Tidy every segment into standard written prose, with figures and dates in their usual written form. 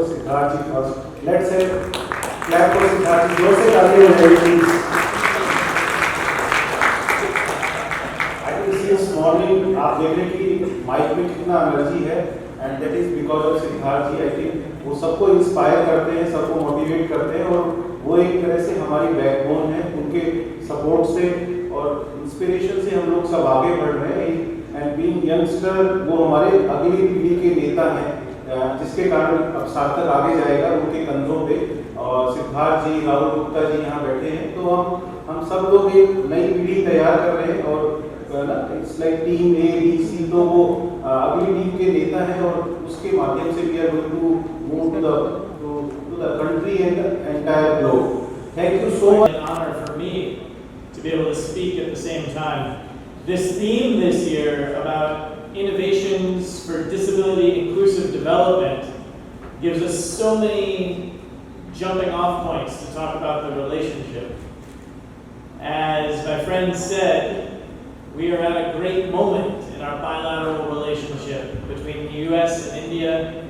Siddharth ji first. Let's have clap for Siddharth ji. जोर से तालियां बजाइए please. I think since morning आप देख रहे हैं कि माइक में कितना एनर्जी है, and that is because of Siddharth ji. I think वो सबको इंस्पायर करते हैं, सबको मोटिवेट करते हैं, और वो एक तरह से हमारी बैकबोन है. उनके सपोर्ट से और इंस्पिरेशन से हम लोग सब आगे बढ़ रहे हैं. एंड बीइंग यंगस्टर, वो हमारे अगली पीढ़ी के नेता हैं, जिसके कारण अब सार्थक आगे जाएगा उनके कंधों पे. और सिद्धार्थ जी, राहुल गुप्ता जी यहाँ बैठे हैं, तो हम सब लोग एक नई पीढ़ी तैयार कर रहे हैं. और it's like team A B C, तो वो अगली टीम के नेता हैं, और उसके माध्यम से we are going to move to the country and the entire globe. Thank you so much. An honor for me to be able to speak at the same time. This theme this year about innovations for disability inclusive development gives us so many jumping off points to talk about the relationship. As my friend said, we are at a great moment in our bilateral relationship between the US and India.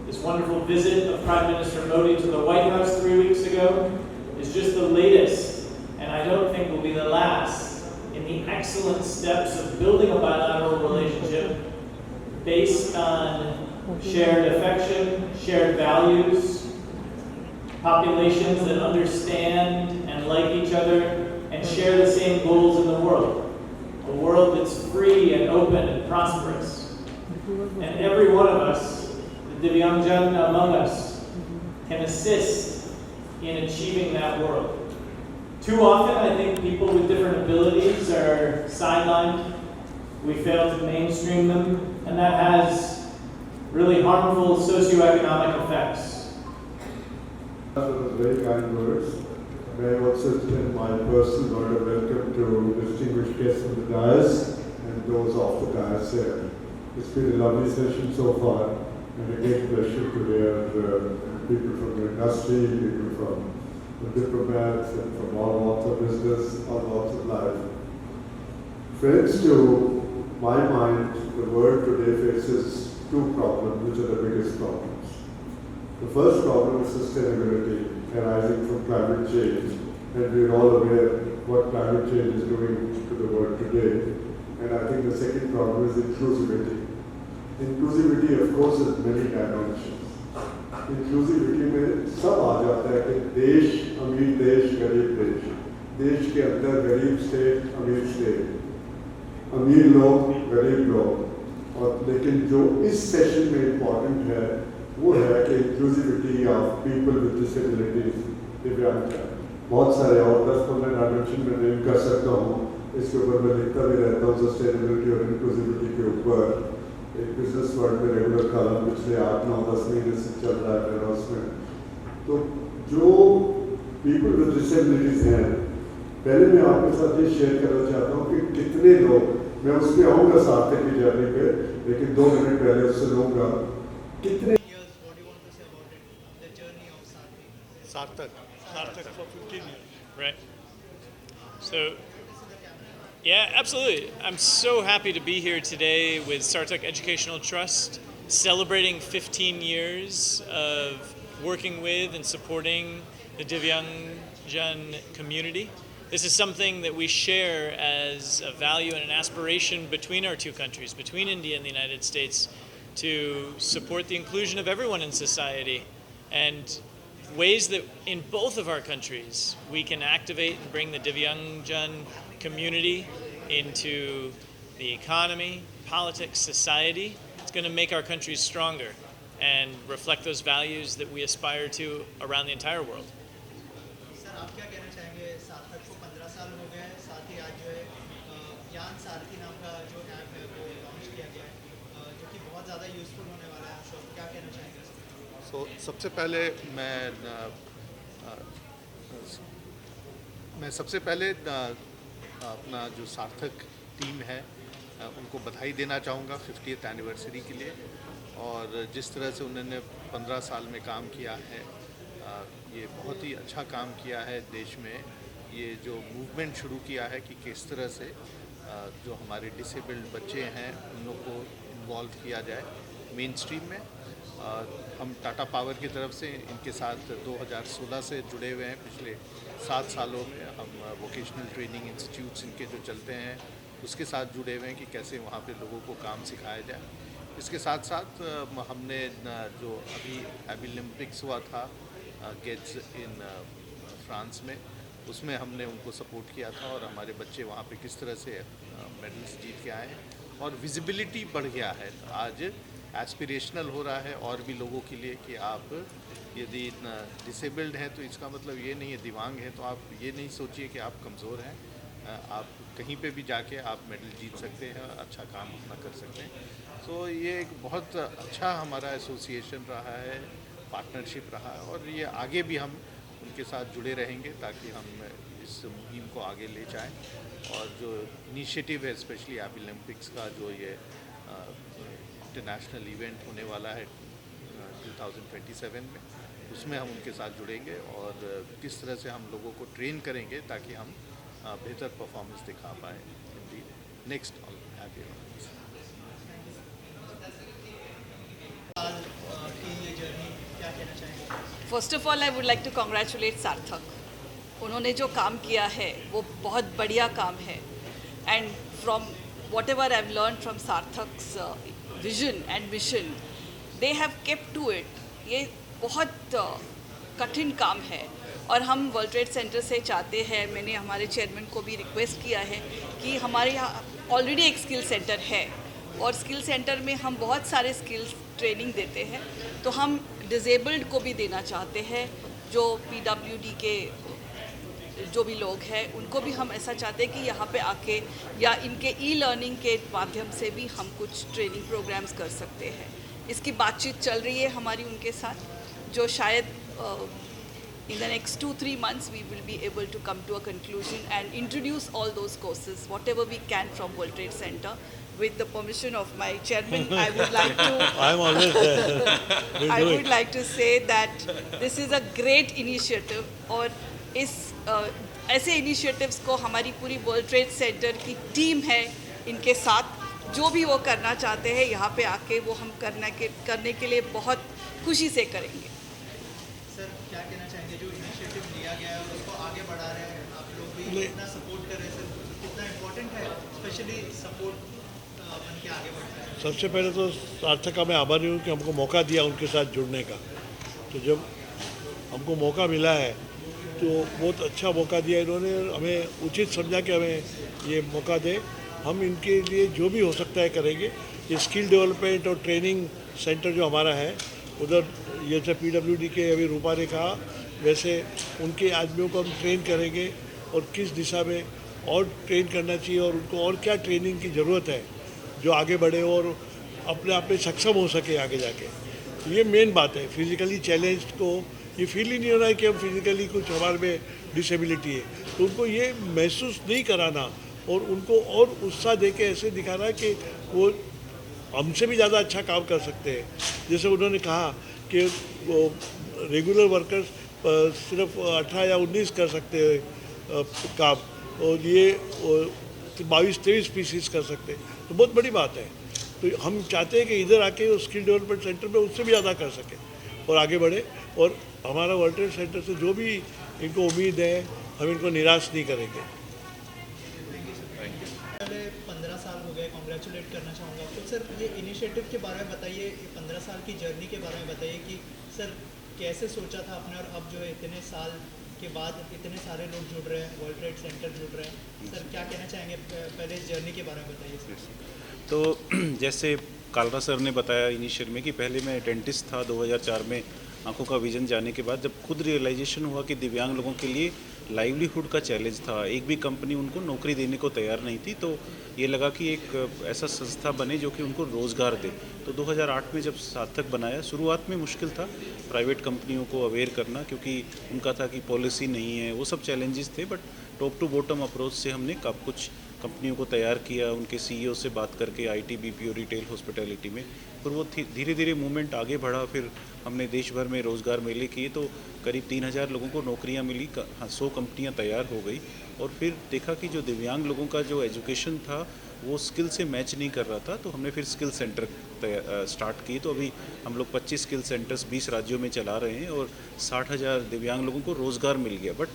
This wonderful visit of Prime Minister Modi to the White House 3 weeks ago is just the latest, and I don't think will be the last, in the excellent steps of building a bilateral relationship based on shared affection, shared values, populations that understand and like each other and share the same goals in the world. A world that's free and open and prosperous. And every one of us, the Divyangjan among us, can assist in achieving that world. Too often, I think people with different abilities are sidelined. We fail to mainstream them, and that has really harmful socioeconomic effects. Those very kind words. May I also extend my personal word of welcome to distinguished guests on the dais and those off the dais here. It's been a lovely session so far, and a great pleasure to hear people from the industry, people from the diplomats, and from all walks of business, all walks of life. Friends, to my mind, the world today faces two problems, which are the biggest problems. The first problem is sustainability arising from climate change, and we're all aware what climate change is doing to the world today. And I think the second problem is inclusivity. Inclusivity, of course, has many dimensions. Inclusivity में सब आ जाता है कि देश, अमीर देश, गरीब देश, देश के अंदर गरीब स्टेट, अमीर स्टेट, अमीर लोग, गरीब लोग. और लेकिन जो इस सेशन में इम्पॉर्टेंट है वो है कि inclusivity of people with disabilities, दिव्यांगजन. बहुत सारे और 10-15 डायमेंशन में नेम कर सकता हूँ. इसके ऊपर मैं लिखता भी रहता हूँ, सस्टेनेबिलिटी और इंक्लूसिविटी के ऊपर. एक बिजनेस वर्ल्ड में रेगुलर कॉलम पिछले 8-9-10 महीने से चल रहा है मेरा उसमें. तो जो पीपल विद डिसेबिलिटीज हैं, पहले मैं आपके साथ ये शेयर करना चाहता हूँ कि कितने लोग, मैं उस पर आऊँगा सार्थक की जर्नी पे, लेकिन 2 मिनट पहले उससे लूँगा. कितने Sarthak for 15 years. Right. So, yeah, absolutely. I'm so happy to be here today with Sarthak Educational Trust, celebrating 15 years of working with and supporting the Divyangjan community. This is something that we share as a value and an aspiration between our two countries, between India and the United States, to support the inclusion of everyone in society, and ways that in both of our countries we can activate and bring the Divyangjan community into the economy, politics, society. It's going to make our countries stronger and reflect those values that we aspire to around the entire world. Sir, आप क्या कहना चाहेंगे? सार्थक को 15 साल हो गए, साथ ही आज जो है ज्ञान सारथी नाम का जो ऐप है वो लॉन्च किया गया है, जो कि बहुत ज़्यादा यूज़फुल होने वाला है. सो क्या कहना चाहेंगे? सबसे पहले मैं सबसे पहले अपना जो सार्थक टीम है उनको बधाई देना चाहूँगा 50th एनिवर्सरी के लिए. और जिस तरह से उन्होंने 15 साल में काम किया है, ये बहुत ही अच्छा काम किया है देश में. ये जो मूवमेंट शुरू किया है कि किस तरह से जो हमारे डिसेबल्ड बच्चे हैं उन लोग को इन्वॉल्व किया जाए, मेन स्ट्रीम में। हम टाटा पावर की तरफ से इनके साथ 2016 से जुड़े हुए हैं। पिछले 7 सालों में हम वोकेशनल ट्रेनिंग इंस्टीट्यूट्स इनके जो चलते हैं उसके साथ जुड़े हुए हैं कि कैसे वहाँ पे लोगों को काम सिखाया जाए। इसके साथ साथ हमने जो अभी ओलंपिक्स हुआ था गेट्स इन फ्रांस में, उसमें हमने उनको सपोर्ट किया था और हमारे बच्चे वहाँ पे किस तरह से मेडल्स जीत के आए हैं और विजिबिलिटी बढ़ गया है। आज एस्पिरेशनल हो रहा है और भी लोगों के लिए कि आप यदि डिसेबल्ड हैं तो इसका मतलब ये नहीं है, दिव्यांग हैं तो आप ये नहीं सोचिए कि आप कमज़ोर हैं। आप कहीं पे भी जाके आप मेडल जीत सकते हैं, अच्छा काम अपना कर सकते हैं। तो ये एक बहुत अच्छा हमारा एसोसिएशन रहा है, पार्टनरशिप रहा है और ये आगे भी हम उनके साथ जुड़े रहेंगे ताकि हम इस मुहिम को आगे ले जाएं। और जो इनिशिएटिव है स्पेशली ओलंपिक्स का, जो ये इंटरनेशनल इवेंट होने वाला है 2027 में, उसमें हम उनके साथ जुड़ेंगे और किस तरह से हम लोगों को ट्रेन करेंगे ताकि हम बेहतर परफॉर्मेंस दिखा पाएँ इन दी नेक्स्ट ओलंपिक्स। साल की ये जर्नी क्या कहना चाहेंगे? First of all I would like to congratulate Sarthak. उन्होंने जो काम किया है वो बहुत बढ़िया काम है and from whatever I learn from Sarthak's vision and mission, they have kept to it. ये बहुत कठिन काम है और हम वर्ल्ड ट्रेड सेंटर से चाहते हैं, मैंने हमारे चेयरमैन को भी रिक्वेस्ट किया है कि हमारे यहाँ ऑलरेडी एक स्किल सेंटर है और स्किल सेंटर में हम बहुत सारे स्किल्स ट्रेनिंग देते हैं, तो हम डिसेबल्ड को भी देना चाहते हैं। जो PWD के जो भी लोग हैं उनको भी हम ऐसा चाहते हैं कि यहाँ पे आके या इनके ई-लर्निंग के माध्यम से भी हम कुछ ट्रेनिंग प्रोग्राम्स कर सकते हैं। इसकी बातचीत चल रही है हमारी उनके साथ, जो शायद in the next 2-3 months we will be able to come to a conclusion and introduce all those courses whatever we can from World Trade Center. With the permission of my chairman, I would like to I'm always there. I would like to say that this is a great initiative और इस ऐसे initiatives को हमारी पूरी World Trade Center की team है इनके साथ, जो भी वो करना चाहते हैं यहाँ पे आके वो हम करने के लिए बहुत खुशी से करेंगे। सर क्या कहना चाहेंगे, जो इनिशिएटिव लिया गया है और उसको आगे बढ़ा रहे हैं, आप लोग भी कितना सपोर्ट कर रहे हैं सर, कितना इम्पोर्टेंट है स्पेशली सपोर्ट बन के आगे बढ़ना है? सबसे पहले तो सार्थक का मैं आभारी हूँ कि हमको मौका दिया उनके साथ जुड़ने का। तो जब हमको मौका मिला है तो बहुत अच्छा मौका दिया इन्होंने, हमें उचित समझा कि हमें ये मौका दे। हम इनके लिए जो भी हो सकता है करेंगे। ये स्किल डेवलपमेंट और ट्रेनिंग सेंटर जो हमारा है उधर, जैसे PWD के अभी रूपा ने कहा वैसे उनके आदमियों को हम ट्रेन करेंगे और किस दिशा में और ट्रेन करना चाहिए और उनको और क्या ट्रेनिंग की ज़रूरत है जो आगे बढ़े और अपने आप में सक्षम हो सके आगे जाके। ये मेन बात है। फिज़िकली चैलेंज को ये फील ही नहीं होना है कि हम फिज़िकली कुछ हमारे में डिसेबिलिटी है, तो उनको ये महसूस नहीं कराना और उनको और उत्साह दे के ऐसे दिखाना कि वो हमसे भी ज़्यादा अच्छा काम कर सकते हैं। जैसे उन्होंने कहा कि वो रेगुलर वर्कर्स सिर्फ 18 या 19 कर सकते हैं काम और ये 22-23 स्पीसीज कर सकते हैं, तो बहुत बड़ी बात है। तो हम चाहते हैं कि इधर आके स्किल डेवलपमेंट सेंटर में उससे भी ज़्यादा कर सकें और आगे बढ़े। और हमारा वर्ल्ड ट्रेड सेंटर से जो भी इनको उम्मीद है हम इनको निराश नहीं करेंगे। पहले 15 साल हो गए, कॉन्ग्रेचुलेट करना चाहूँगा आपको। सर ये इनिशिएटिव के बारे में बताइए, 15 साल की जर्नी के बारे में बताइए कि सर कैसे सोचा था आपने और अब जो है इतने साल के बाद इतने सारे लोग जुड़ रहे हैं, वर्ल्ड ट्रेड सेंटर जुड़ रहे हैं। सर क्या कहना चाहेंगे, पहले इस जर्नी के बारे में बताइए सर। तो जैसे कालरा सर ने बताया इनिशियल में कि पहले मैं डेंटिस्ट था, 2004 में आंखों का विजन जाने के बाद जब खुद रियलाइजेशन हुआ कि दिव्यांग लोगों के लिए लाइवलीहुड का चैलेंज था, एक भी कंपनी उनको नौकरी देने को तैयार नहीं थी, तो ये लगा कि एक ऐसा संस्था बने जो कि उनको रोज़गार दे। तो 2008 में जब सार्थक बनाया, शुरुआत में मुश्किल था प्राइवेट कंपनियों को अवेयर करना, क्योंकि उनका था कि पॉलिसी नहीं है, वो सब चैलेंजेस थे, but top to bottom approach से हमने काफ़ी कुछ कंपनियों को तैयार किया, उनके सीईओ से बात करके आईटी, बीपीओ, रिटेल, हॉस्पिटैलिटी में। फिर वो धीरे धीरे मूवमेंट आगे बढ़ा। फिर हमने देश भर में रोज़गार मेले किए तो करीब 3000 लोगों को नौकरियां मिली, 100 कंपनियां तैयार हो गई। और फिर देखा कि जो दिव्यांग लोगों का जो एजुकेशन था वो स्किल से मैच नहीं कर रहा था, तो हमने फिर स्किल सेंटर स्टार्ट किए। तो अभी हम लोग 25 स्किल सेंटर्स 20 राज्यों में चला रहे हैं और 60,000 दिव्यांग लोगों को रोज़गार मिल गया। बट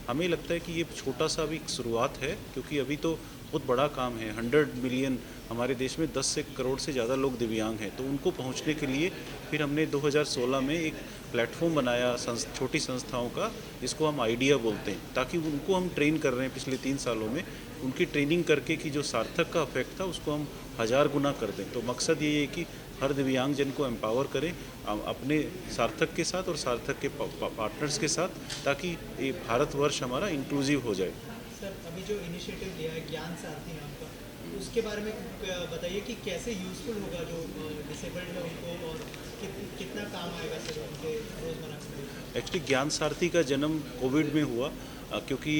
हमें लगता है कि ये छोटा सा अभी शुरुआत है, क्योंकि अभी तो बहुत बड़ा काम है। 100 मिलियन हमारे देश में 10 से करोड़ से ज़्यादा लोग दिव्यांग हैं, तो उनको पहुंचने के लिए फिर हमने 2016 में एक प्लेटफॉर्म बनाया छोटी संस्थाओं का, जिसको हम आइडिया बोलते हैं, ताकि उनको हम ट्रेन कर रहे हैं पिछले 3 सालों में। उनकी ट्रेनिंग करके कि जो सार्थक का इफेक्ट था उसको हम 1000 गुना कर दें। तो मकसद ये है कि हर दिव्यांग जन को एम्पावर करें अपने सार्थक के साथ और सार्थक के पार्टनर्स के साथ, ताकि ये भारतवर्ष हमारा इंक्लूसिव हो जाए। सर अभी जो इनिशिएटिव लिया है ज्ञान सारथी नाम का, उसके बारे में बताइए कि कैसे यूज़फुल होगा जो डिसेबल्ड है उनको, और कितना काम आएगा सर उनके रोज़मर्रा के। एक्चुअली ज्ञान सारथी का जन्म कोविड में हुआ, क्योंकि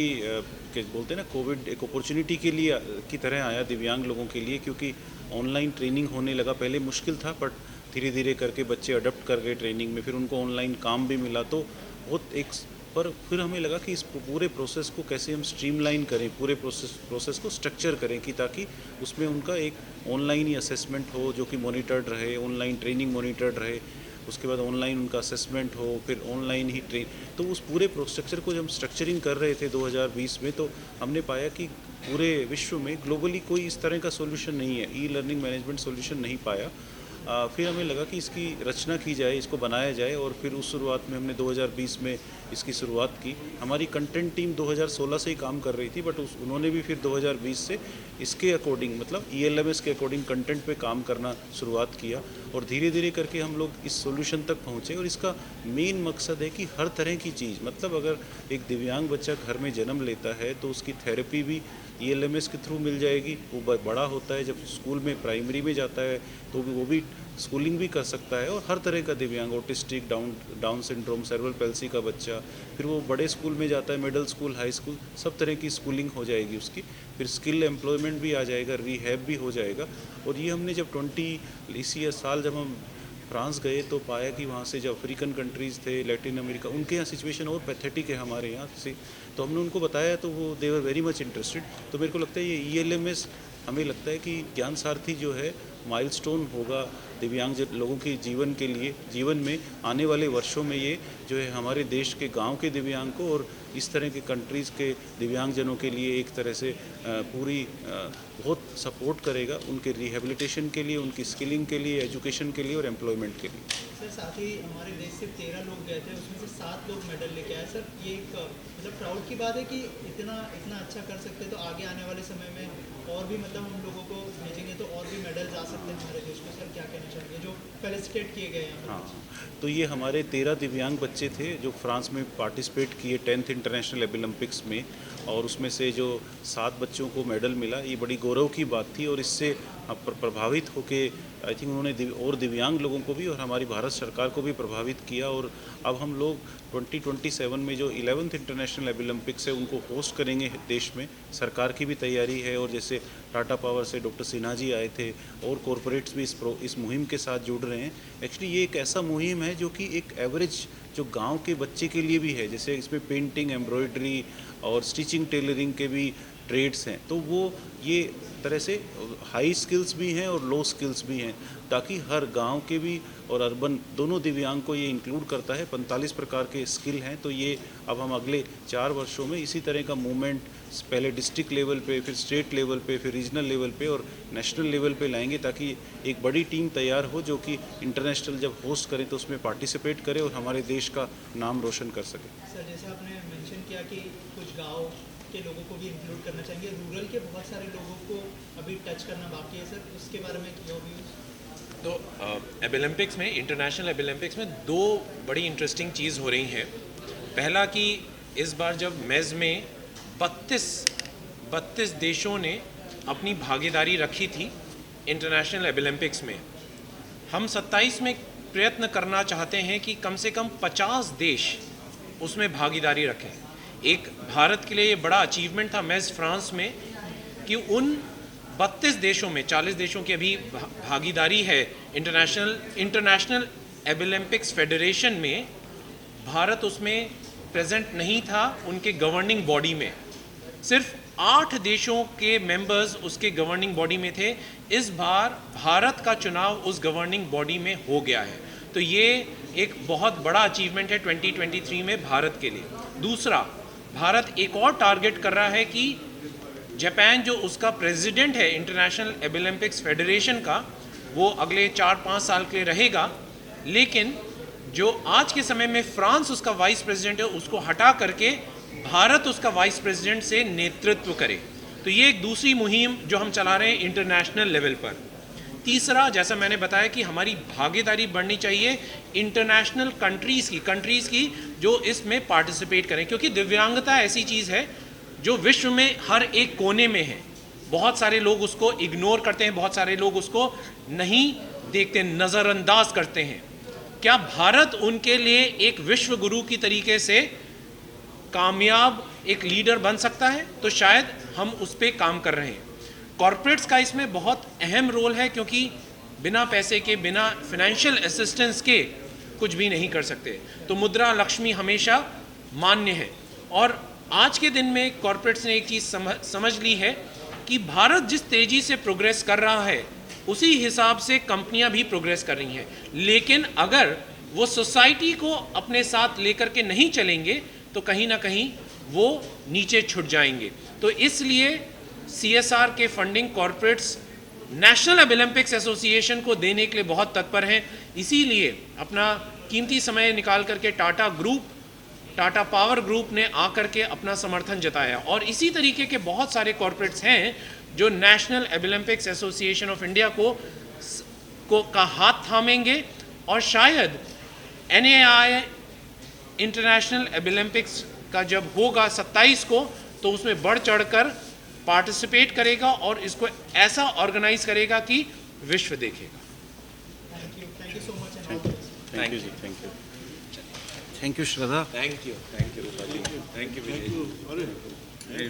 बोलते हैं ना, कोविड एक अपॉर्चुनिटी के लिए की तरह आया दिव्यांग लोगों के लिए, क्योंकि ऑनलाइन ट्रेनिंग होने लगा। पहले मुश्किल था, बट धीरे धीरे करके बच्चे अडॉप्ट कर गए ट्रेनिंग में, फिर उनको ऑनलाइन काम भी मिला। तो बहुत एक पर फिर हमें लगा कि इस पूरे प्रोसेस को कैसे हम स्ट्रीमलाइन करें, पूरे प्रोसेस को स्ट्रक्चर करें, कि ताकि उसमें उनका एक ऑनलाइन ही असेसमेंट हो जो कि मॉनिटर्ड रहे, ऑनलाइन ट्रेनिंग मॉनिटर्ड रहे, उसके बाद ऑनलाइन उनका असेसमेंट हो, फिर ऑनलाइन ही ट्रेन। तो उस पूरे स्ट्रक्चर को जब हम स्ट्रक्चरिंग कर रहे थे 2020 में, तो हमने पाया कि पूरे विश्व में ग्लोबली कोई इस तरह का सोल्यूशन नहीं है, ई लर्निंग मैनेजमेंट सोल्यूशन नहीं पाया। फिर हमें लगा कि इसकी रचना की जाए, इसको बनाया जाए, और फिर उस शुरुआत में हमने 2020 में इसकी शुरुआत की। हमारी कंटेंट टीम 2016 से ही काम कर रही थी, बट उन्होंने भी फिर 2020 से इसके अकॉर्डिंग, मतलब ELMS के अकॉर्डिंग कंटेंट पे काम करना शुरुआत किया, और धीरे धीरे करके हम लोग इस सॉल्यूशन तक पहुँचे। और इसका मेन मकसद है कि हर तरह की चीज़, मतलब अगर एक दिव्यांग बच्चा घर में जन्म लेता है तो उसकी थेरेपी भी ELMS के थ्रू मिल जाएगी। वो बड़ा होता है, जब स्कूल में प्राइमरी में जाता है तो वो भी स्कूलिंग भी कर सकता है। और हर तरह का दिव्यांग, autistic, down syndrome, cerebral palsy का बच्चा, फिर वो बड़े स्कूल में जाता है, मिडिल स्कूल, हाई स्कूल, सब तरह की स्कूलिंग हो जाएगी उसकी। फिर स्किल एम्प्लॉयमेंट भी आ जाएगा, रिहैब भी हो जाएगा। और ये हमने जब 20 साल जब हम फ्रांस गए तो पाया कि वहाँ से जो अफ्रीकन कंट्रीज़ थे, लैटिन अमेरिका, उनके यहाँ सिचुएशन और पैथेटिक है हमारे यहाँ से। तो हमने उनको बताया तो वो दे वर वेरी मच इंटरेस्टेड। तो मेरे को लगता है ये ELMS, हमें लगता है कि ज्ञान सारथी जो है माइलस्टोन होगा दिव्यांग लोगों के जीवन के लिए। जीवन में आने वाले वर्षों में ये जो है हमारे देश के गांव के दिव्यांग को और इस तरह के कंट्रीज़ के दिव्यांगजनों के लिए एक तरह से पूरी बहुत सपोर्ट करेगा, उनके रिहेबिलिटेशन के लिए, उनकी स्किलिंग के लिए, एजुकेशन के लिए और एम्प्लॉयमेंट के लिए। सर साथ ही हमारे देश से 13 लोग गए थे, उसमें से 7 लोग मेडल लेके आए। सर ये एक मतलब प्राउड की बात है कि इतना अच्छा कर सकते हैं, तो आगे आने वाले समय में और भी मतलब हम लोगों को भेजेंगे तो और भी मेडल्स आ सकते हैं हमारे देश को। सर क्या कहना चाहेंगे जो फेलिसिटेट किए गए हैं? हाँ, तो ये हमारे 13 दिव्यांग बच्चे थे जो फ्रांस में पार्टिसिपेट किए 10th इंटरनेशनल ओलंपिक्स में, और उसमें से जो 7 बच्चों को मेडल मिला, ये बड़ी गौरव की बात थी। और इससे प्रभावित होके आई थिंक उन्होंने और दिव्यांग लोगों को भी और हमारी भारत सरकार को भी प्रभावित किया। और अब हम लोग 2027 में जो 11th इंटरनेशनल ओलंपिक्स है उनको होस्ट करेंगे देश में। सरकार की भी तैयारी है, और जैसे टाटा पावर से डॉक्टर सिन्हा जी आए थे, और कॉरपोरेट्स भी इस मुहिम के साथ जुड़ रहे हैं। एक्चुअली ये एक ऐसा मुहिम है जो कि एक एवरेज जो गांव के बच्चे के लिए भी है, जैसे इसमें पेंटिंग, एम्ब्रॉयडरी और स्टिचिंग, टेलरिंग के भी ट्रेड्स हैं। तो वो ये तरह से हाई स्किल्स भी हैं और लो स्किल्स भी हैं, ताकि हर गांव के भी और अर्बन दोनों दिव्यांग को ये इंक्लूड करता है। 45 प्रकार के स्किल हैं। तो ये अब हम अगले 4 वर्षों में इसी तरह का मूवमेंट पहले डिस्ट्रिक्ट लेवल पे, फिर स्टेट लेवल पे, फिर रीजनल लेवल पे और नेशनल लेवल पे लाएंगे, ताकि एक बड़ी टीम तैयार हो जो कि इंटरनेशनल जब होस्ट करें तो उसमें पार्टिसिपेट करे और हमारे देश का नाम रोशन कर सके। सर जैसे आपने मेंशन किया कि कुछ गांव के लोगों को भी इंक्लूड करना चाहिए, रूरल के बहुत सारे लोगों को अभी टच करना बाकी है। सर उसके बारे में योर व्यूज़? तो ओलंपिक्स में, इंटरनेशनल ओलंपिक्स में 2 बड़ी इंटरेस्टिंग चीज़ हो रही हैं। पहला कि इस बार जब मेज़ में 32 देशों ने अपनी भागीदारी रखी थी इंटरनेशनल ओलंपिक्स में, हम 27 में प्रयत्न करना चाहते हैं कि कम से कम 50 देश उसमें भागीदारी रखें। एक भारत के लिए ये बड़ा अचीवमेंट था मेज़ फ्रांस में कि उन 32 देशों में 40 देशों की अभी भागीदारी है इंटरनेशनल ओलंपिक्स फेडरेशन में, भारत उसमें प्रेजेंट नहीं था उनके गवर्निंग बॉडी में। सिर्फ 8 देशों के मेंबर्स उसके गवर्निंग बॉडी में थे। इस बार भारत का चुनाव उस गवर्निंग बॉडी में हो गया है, तो ये एक बहुत बड़ा अचीवमेंट है 2023 में भारत के लिए। दूसरा, भारत एक और टारगेट कर रहा है कि जापान जो उसका प्रेसिडेंट है इंटरनेशनल ओलंपिक्स फेडरेशन का, वो अगले 4-5 साल के लिए रहेगा, लेकिन जो आज के समय में फ्रांस उसका वाइस प्रेसिडेंट है उसको हटा करके भारत उसका वाइस प्रेसिडेंट से नेतृत्व करे। तो ये एक दूसरी मुहिम जो हम चला रहे हैं इंटरनेशनल लेवल पर। तीसरा, जैसा मैंने बताया कि हमारी भागीदारी बढ़नी चाहिए इंटरनेशनल कंट्रीज़ की जो इसमें पार्टिसिपेट करें, क्योंकि दिव्यांगता ऐसी चीज़ है जो विश्व में हर एक कोने में है। बहुत सारे लोग उसको इग्नोर करते हैं, बहुत सारे लोग उसको नहीं देखते, नज़रअंदाज करते हैं। क्या भारत उनके लिए एक विश्व गुरु की तरीके से कामयाब एक लीडर बन सकता है? तो शायद हम उस पर काम कर रहे हैं। कॉरपोरेट्स का इसमें बहुत अहम रोल है, क्योंकि बिना पैसे के, बिना फाइनेंशियल असिस्टेंस के कुछ भी नहीं कर सकते। तो मुद्रा लक्ष्मी हमेशा मान्य है। और आज के दिन में कॉरपोरेट्स ने एक चीज़ समझ ली है कि भारत जिस तेज़ी से प्रोग्रेस कर रहा है उसी हिसाब से कंपनियां भी प्रोग्रेस कर रही हैं, लेकिन अगर वो सोसाइटी को अपने साथ लेकर के नहीं चलेंगे तो कहीं ना कहीं वो नीचे छूट जाएंगे। तो इसलिए CSR के funding corporates national Olympics association को देने के लिए बहुत तत्पर हैं। इसीलिए अपना कीमती समय निकाल करके टाटा पावर ग्रुप ने आकर के अपना समर्थन जताया। और इसी तरीके के बहुत सारे कॉरपोरेट्स हैं जो national Olympics association of India का हाथ थामेंगे, और शायद NAI इंटरनेशनल ओलंपिक्स का जब होगा 27 को, तो उसमें बढ़ चढ़कर पार्टिसिपेट करेगा और इसको ऐसा ऑर्गेनाइज करेगा कि विश्व देखेगा। Thank you so much. Thank you जी, thank you Shraddha. Thank you Rupa ji, thank you Vijay ji.